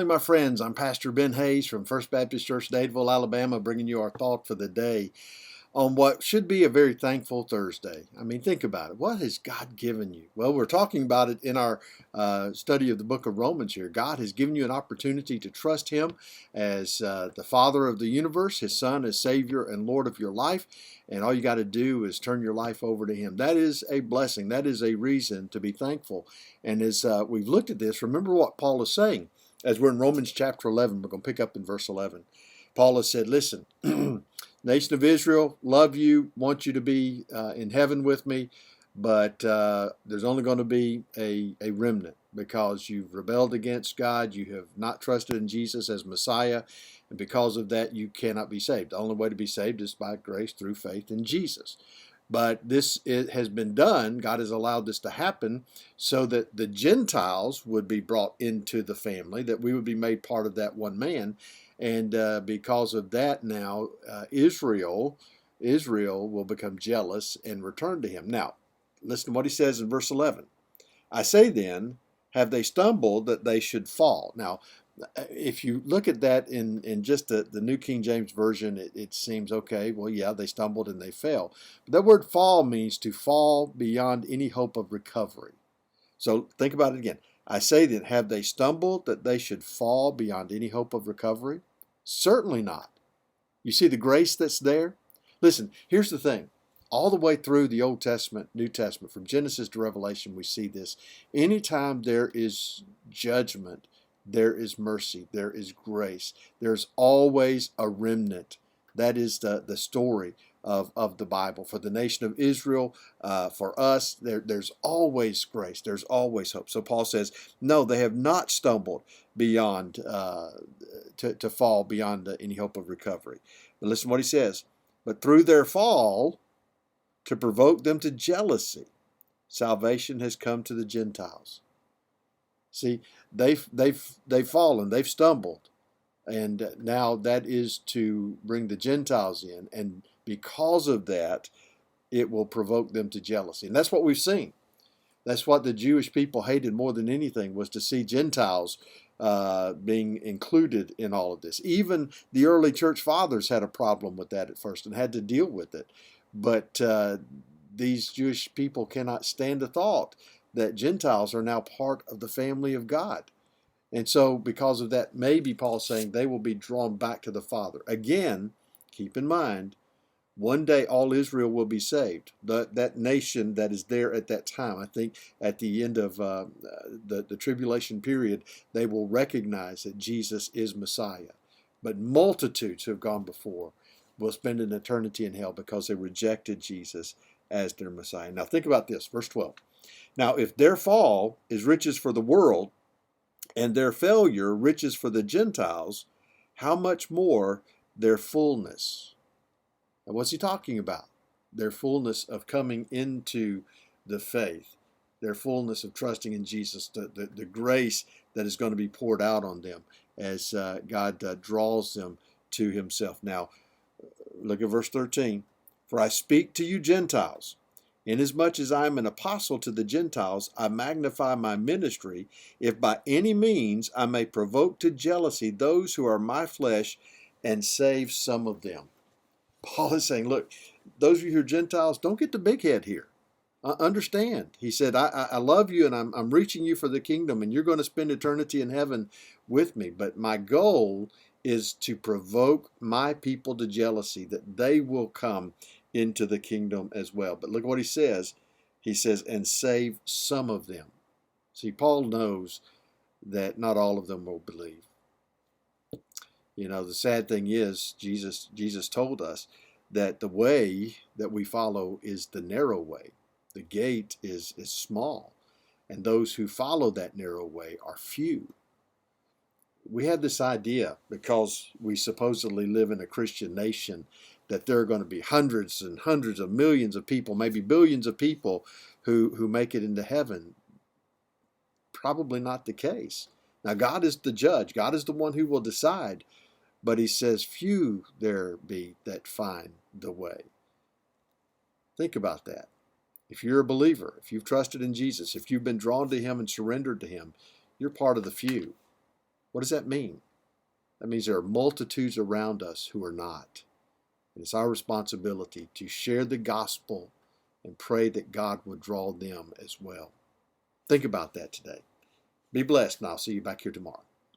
My friends, I'm Pastor Ben Hayes from First Baptist Church, Dadeville, Alabama, bringing you our thought for the day on what should be a very thankful Thursday. I mean, think about it. What has God given you? Well, we're talking about it in our study of the book of Romans here. God has given you an opportunity to trust Him as the Father of the universe, His Son as Savior and Lord of your life, and all you got to do is turn your life over to Him. That is a blessing. That is a reason to be thankful. And as we've looked at this, remember what Paul is saying. As we're in Romans chapter 11, we're going to pick up in verse 11. Paul has said, listen, nation of Israel, love you, want you to be in heaven with me, but there's only going to be a remnant because you've rebelled against God, you have not trusted in Jesus as Messiah, and because of that you cannot be saved. The only way to be saved is by grace through faith in Jesus. But it has been done, God has allowed this to happen so that the Gentiles would be brought into the family, that we would be made part of that one man. And because of that now, Israel will become jealous and return to him. Now, listen to what he says in verse 11. I say then, have they stumbled that they should fall? Now, if you look at that in just the New King James Version, it seems okay, well, yeah, they stumbled and they fell. But that word fall means to fall beyond any hope of recovery. So think about it again. I say then, have they stumbled that they should fall beyond any hope of recovery? Certainly not. You see the grace that's there? Listen, here's the thing. All the way through the Old Testament, New Testament, from Genesis to Revelation, we see this. Anytime there is judgment, there is mercy, there is grace. There's always a remnant. That is the story of the Bible. For the nation of Israel, for us, there's always grace. There's always hope. So Paul says, no, they have not stumbled beyond, to fall beyond any hope of recovery. But listen to what he says. But through their fall, to provoke them to jealousy, salvation has come to the Gentiles. See, they've fallen, they've stumbled, and now that is to bring the Gentiles in, and because of that, it will provoke them to jealousy. And that's what we've seen. That's what the Jewish people hated more than anything, was to see Gentiles being included in all of this. Even the early church fathers had a problem with that at first and had to deal with it. But these Jewish people cannot stand the thought that Gentiles are now part of the family of God. And so because of that, maybe Paul's saying they will be drawn back to the Father. Again, keep in mind, one day all Israel will be saved. That nation that is there at that time, I think at the end of the tribulation period, they will recognize that Jesus is Messiah. But multitudes who have gone before will spend an eternity in hell because they rejected Jesus as their Messiah. Now think about this, verse 12. Now, if their fall is riches for the world, and their failure riches for the Gentiles, how much more their fullness? And what's he talking about? Their fullness of coming into the faith, their fullness of trusting in Jesus, the grace that is going to be poured out on them as God draws them to himself. Now, look at verse 13. For I speak to you Gentiles. Inasmuch as I am an apostle to the Gentiles, I magnify my ministry, if by any means I may provoke to jealousy those who are my flesh and save some of them. Paul is saying, look, those of you who are Gentiles, don't get the big head here. Understand. He said, I love you and I'm reaching you for the kingdom and you're going to spend eternity in heaven with me. But my goal is to provoke my people to jealousy, that they will come into the kingdom as well. But look what he says. He says, and save some of them. See, Paul knows that not all of them will believe. You know, the sad thing is, Jesus told us that the way that we follow is the narrow way. The gate is small, and those who follow that narrow way are few. We have this idea, because we supposedly live in a Christian nation, that there are going to be hundreds and hundreds of millions of people, maybe billions of people who make it into heaven. Probably not the case. Now, God is the judge. God is the one who will decide. But he says, few there be that find the way. Think about that. If you're a believer, if you've trusted in Jesus, if you've been drawn to him and surrendered to him, you're part of the few. What does that mean? That means there are multitudes around us who are not. And it's our responsibility to share the gospel and pray that God would draw them as well. Think about that today. Be blessed, and I'll see you back here tomorrow.